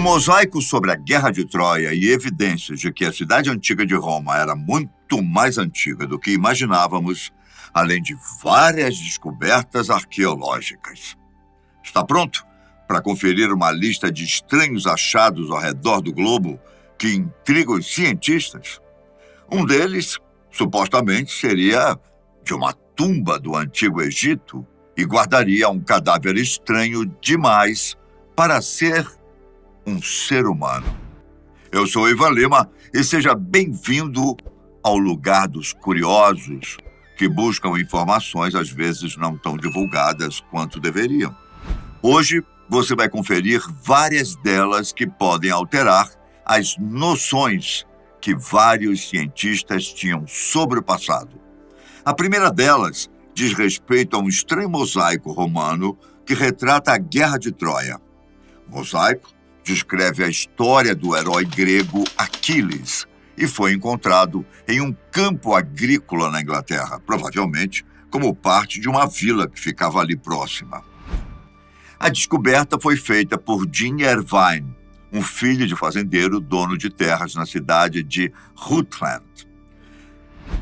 mosaico sobre a Guerra de Troia e evidências de que a cidade antiga de Roma era muito mais antiga do que imaginávamos, além de várias descobertas arqueológicas. Está pronto para conferir uma lista de estranhos achados ao redor do globo que intrigam os cientistas? Um deles, supostamente, seria de uma tumba do Antigo Egito e guardaria um cadáver estranho demais para ser um ser humano. Eu sou Ivan Lima e seja bem-vindo ao lugar dos curiosos que buscam informações às vezes não tão divulgadas quanto deveriam. Hoje você vai conferir várias delas que podem alterar as noções que vários cientistas tinham sobre o passado. A primeira delas diz respeito a um estranho mosaico romano que retrata a Guerra de Troia. O mosaico descreve a história do herói grego Aquiles e foi encontrado em um campo agrícola na Inglaterra, provavelmente como parte de uma vila que ficava ali próxima. A descoberta foi feita por Jim Irvine, um filho de fazendeiro dono de terras na cidade de Rutland.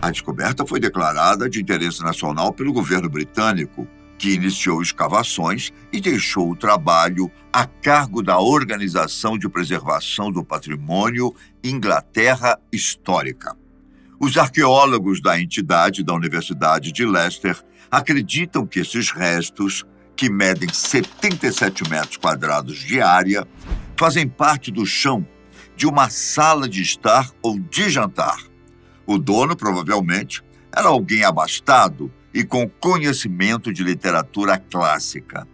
A descoberta foi declarada de interesse nacional pelo governo britânico, que iniciou escavações e deixou o trabalho a cargo da Organização de Preservação do Patrimônio Inglaterra Histórica. Os arqueólogos da entidade da Universidade de Leicester acreditam que esses restos, que medem 77 metros quadrados de área, fazem parte do chão de uma sala de estar ou de jantar. O dono, provavelmente, era alguém abastado e com conhecimento de literatura clássica.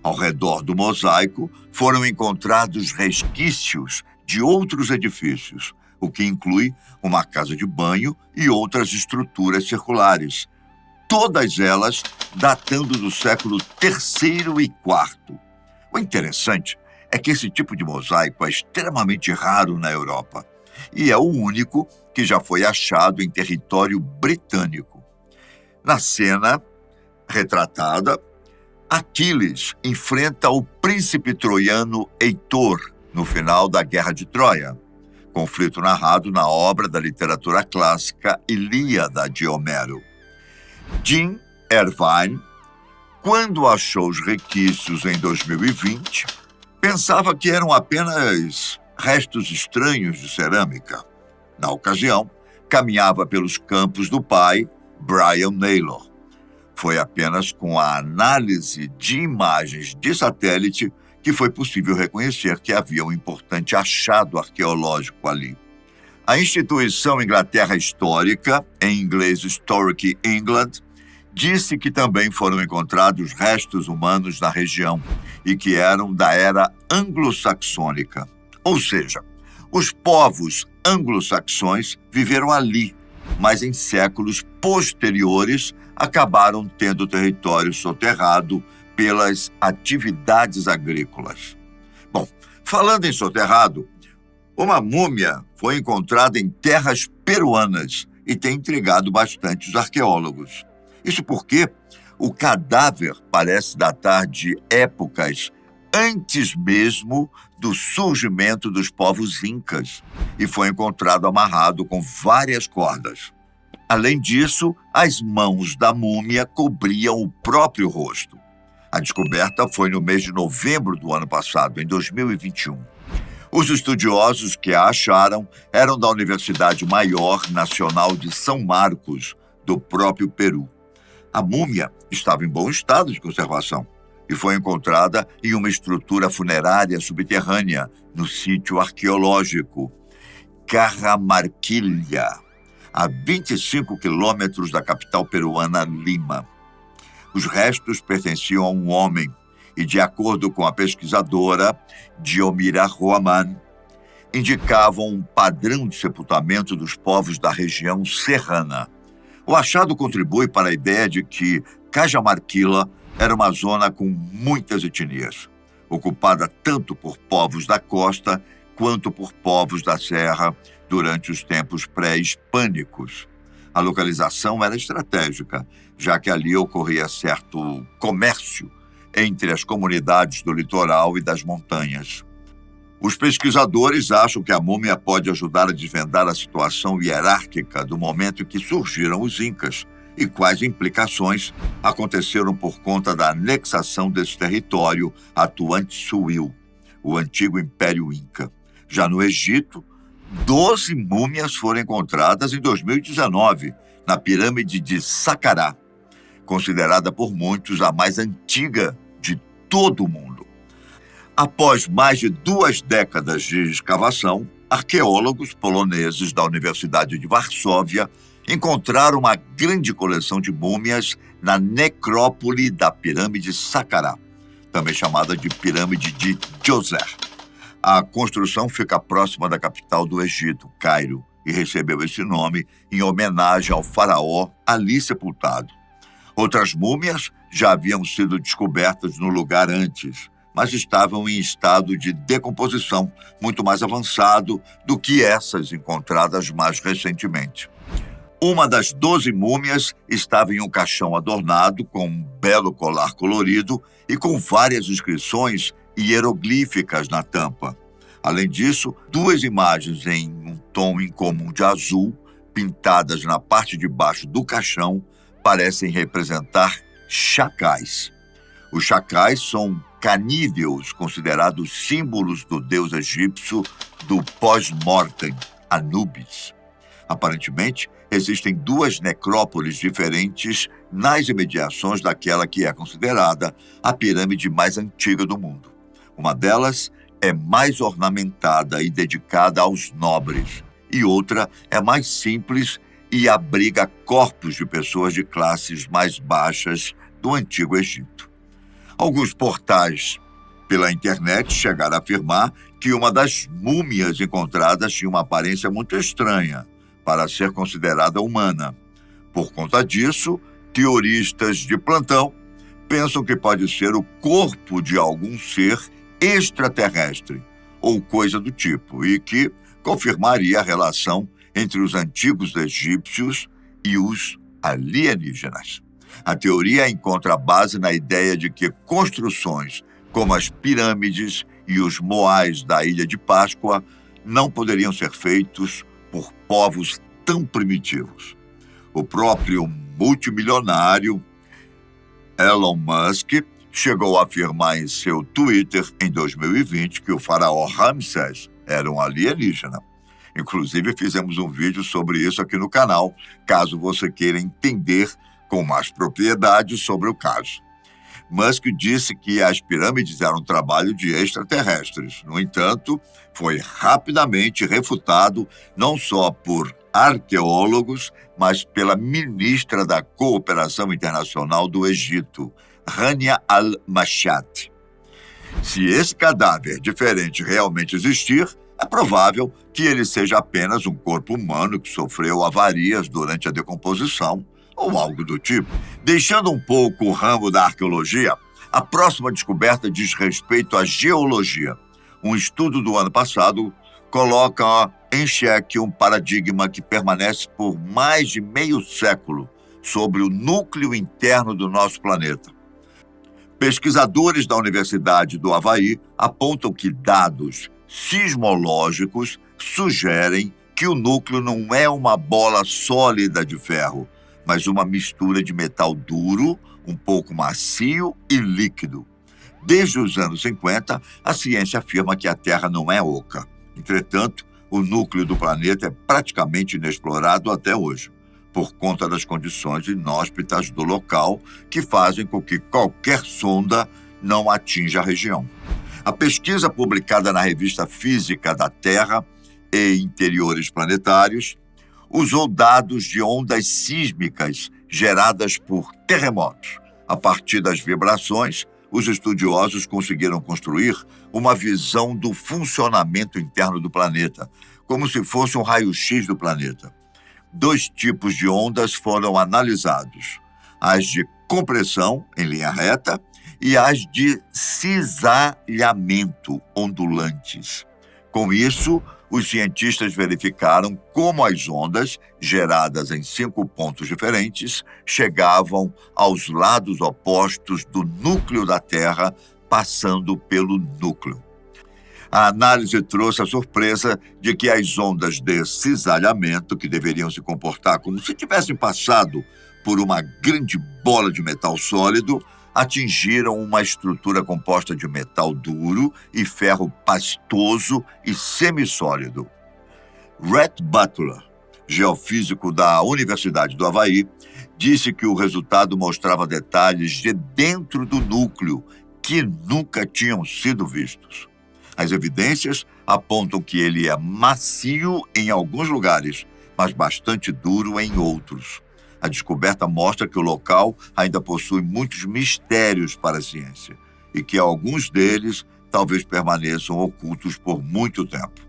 Ao redor do mosaico foram encontrados resquícios de outros edifícios, o que inclui uma casa de banho e outras estruturas circulares, todas elas datando do século III e IV. O interessante é que esse tipo de mosaico é extremamente raro na Europa e é o único que já foi achado em território britânico. Na cena retratada, Aquiles enfrenta o príncipe troiano Heitor no final da Guerra de Troia, conflito narrado na obra da literatura clássica Ilíada de Homero. Jim Irvine, quando achou os resquícios em 2020, pensava que eram apenas restos estranhos de cerâmica. Na ocasião, caminhava pelos campos do pai, Brian Naylor. Foi apenas com a análise de imagens de satélite que foi possível reconhecer que havia um importante achado arqueológico ali. A instituição Inglaterra Histórica, em inglês Historic England, disse que também foram encontrados restos humanos na região e que eram da era anglo-saxônica. Ou seja, os povos anglo-saxões viveram ali, mas em séculos posteriores acabaram tendo o território soterrado pelas atividades agrícolas. Bom, falando em soterrado, uma múmia foi encontrada em terras peruanas e tem intrigado bastante os arqueólogos. Isso porque o cadáver parece datar de épocas antes mesmo do surgimento dos povos incas e foi encontrado amarrado com várias cordas. Além disso, as mãos da múmia cobriam o próprio rosto. A descoberta foi no mês de novembro do ano passado, em 2021. Os estudiosos que a acharam eram da Universidade Maior Nacional de São Marcos, do próprio Peru. A múmia estava em bom estado de conservação e foi encontrada em uma estrutura funerária subterrânea no sítio arqueológico Cajamarquilla, a 25 quilômetros da capital peruana, Lima. Os restos pertenciam a um homem e, de acordo com a pesquisadora Diomira Roaman, indicavam um padrão de sepultamento dos povos da região serrana. O achado contribui para a ideia de que Cajamarquilla era uma zona com muitas etnias, ocupada tanto por povos da costa quanto por povos da serra durante os tempos pré-hispânicos. A localização era estratégica, já que ali ocorria certo comércio entre as comunidades do litoral e das montanhas. Os pesquisadores acham que a múmia pode ajudar a desvendar a situação hierárquica do momento em que surgiram os Incas e quais implicações aconteceram por conta da anexação desse território a Tuantzsuil, o antigo Império Inca. Já no Egito, 12 múmias foram encontradas em 2019, na pirâmide de Saqqara, considerada por muitos a mais antiga de todo o mundo. Após mais de 2 décadas de escavação, arqueólogos poloneses da Universidade de Varsóvia encontraram uma grande coleção de múmias na necrópole da pirâmide Saqqara, também chamada de pirâmide de Djoser. A construção fica próxima da capital do Egito, Cairo, e recebeu esse nome em homenagem ao faraó ali sepultado. Outras múmias já haviam sido descobertas no lugar antes, mas estavam em estado de decomposição muito mais avançado do que essas encontradas mais recentemente. Uma das 12 múmias estava em um caixão adornado com um belo colar colorido e com várias inscrições hieroglíficas na tampa. Além disso, 2 imagens em um tom incomum de azul, pintadas na parte de baixo do caixão, parecem representar chacais. Os chacais são caníveos, considerados símbolos do deus egípcio do pós-mortem, Anubis. Aparentemente, existem 2 necrópoles diferentes nas imediações daquela que é considerada a pirâmide mais antiga do mundo. Uma delas é mais ornamentada e dedicada aos nobres, e outra é mais simples e abriga corpos de pessoas de classes mais baixas do Antigo Egito. Alguns portais pela internet chegaram a afirmar que uma das múmias encontradas tinha uma aparência muito estranha para ser considerada humana. Por conta disso, teoristas de plantão pensam que pode ser o corpo de algum ser extraterrestre ou coisa do tipo, e que confirmaria a relação entre os antigos egípcios e os alienígenas. A teoria encontra base na ideia de que construções como as pirâmides e os moais da Ilha de Páscoa não poderiam ser feitos por povos tão primitivos. O próprio multimilionário Elon Musk chegou a afirmar em seu Twitter em 2020 que o faraó Ramsés era um alienígena. Inclusive, fizemos um vídeo sobre isso aqui no canal, caso você queira entender com mais propriedade sobre o caso. Musk disse que as pirâmides eram um trabalho de extraterrestres. No entanto, foi rapidamente refutado não só por arqueólogos, mas pela ministra da Cooperação Internacional do Egito, Rania al-Mashati. Se esse cadáver diferente realmente existir, é provável que ele seja apenas um corpo humano que sofreu avarias durante a decomposição, ou algo do tipo. Deixando um pouco o ramo da arqueologia, a próxima descoberta diz respeito à geologia. Um estudo do ano passado coloca em xeque um paradigma que permanece por mais de meio século sobre o núcleo interno do nosso planeta. Pesquisadores da Universidade do Havaí apontam que dados sismológicos sugerem que o núcleo não é uma bola sólida de ferro, mas uma mistura de metal duro, um pouco macio e líquido. Desde os anos 50, a ciência afirma que a Terra não é oca. Entretanto, o núcleo do planeta é praticamente inexplorado até hoje, por conta das condições inóspitas do local que fazem com que qualquer sonda não atinja a região. A pesquisa publicada na revista Física da Terra e Interiores Planetários usou dados de ondas sísmicas geradas por terremotos. A partir das vibrações, os estudiosos conseguiram construir uma visão do funcionamento interno do planeta, como se fosse um raio-x do planeta. 2 tipos de ondas foram analisados: as de compressão em linha reta e as de cisalhamento ondulantes. Com isso, os cientistas verificaram como as ondas, geradas em 5 pontos diferentes, chegavam aos lados opostos do núcleo da Terra, passando pelo núcleo. A análise trouxe a surpresa de que as ondas de cisalhamento, que deveriam se comportar como se tivessem passado por uma grande bola de metal sólido, atingiram uma estrutura composta de metal duro e ferro pastoso e semissólido. Rhett Butler, geofísico da Universidade do Havaí, disse que o resultado mostrava detalhes de dentro do núcleo que nunca tinham sido vistos. As evidências apontam que ele é macio em alguns lugares, mas bastante duro em outros. A descoberta mostra que o local ainda possui muitos mistérios para a ciência e que alguns deles talvez permaneçam ocultos por muito tempo.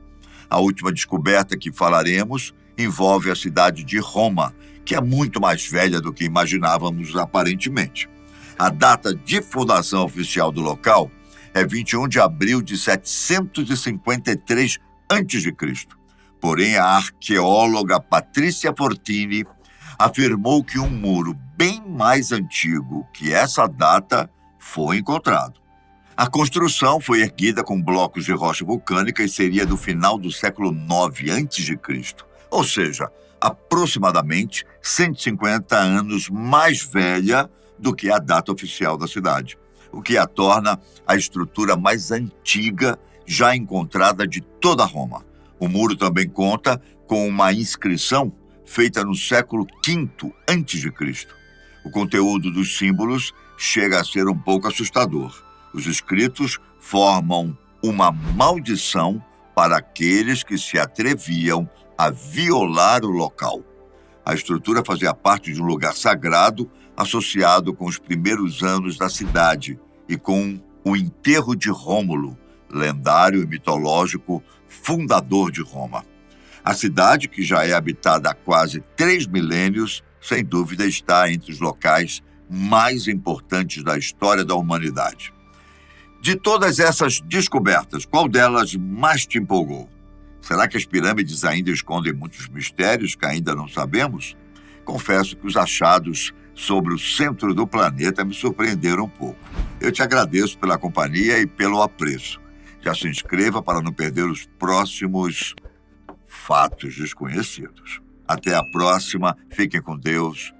A última descoberta que falaremos envolve a cidade de Roma, que é muito mais velha do que imaginávamos aparentemente. A data de fundação oficial do local é 21 de abril de 753 a.C. Porém, a arqueóloga Patrícia Fortini afirmou que um muro bem mais antigo que essa data foi encontrado. A construção foi erguida com blocos de rocha vulcânica e seria do final do século IX a.C., ou seja, aproximadamente 150 anos mais velha do que a data oficial da cidade, o que a torna a estrutura mais antiga já encontrada de toda Roma. O muro também conta com uma inscrição feita no século V a.C. O conteúdo dos símbolos chega a ser um pouco assustador. Os escritos formam uma maldição para aqueles que se atreviam a violar o local. A estrutura fazia parte de um lugar sagrado associado com os primeiros anos da cidade e com o enterro de Rômulo, lendário e mitológico fundador de Roma. A cidade, que já é habitada há quase 3 milênios, sem dúvida está entre os locais mais importantes da história da humanidade. De todas essas descobertas, qual delas mais te empolgou? Será que as pirâmides ainda escondem muitos mistérios que ainda não sabemos? Confesso que os achados sobre o centro do planeta me surpreenderam um pouco. Eu te agradeço pela companhia e pelo apreço. Já se inscreva para não perder os próximos fatos desconhecidos. Até a próxima, fiquem com Deus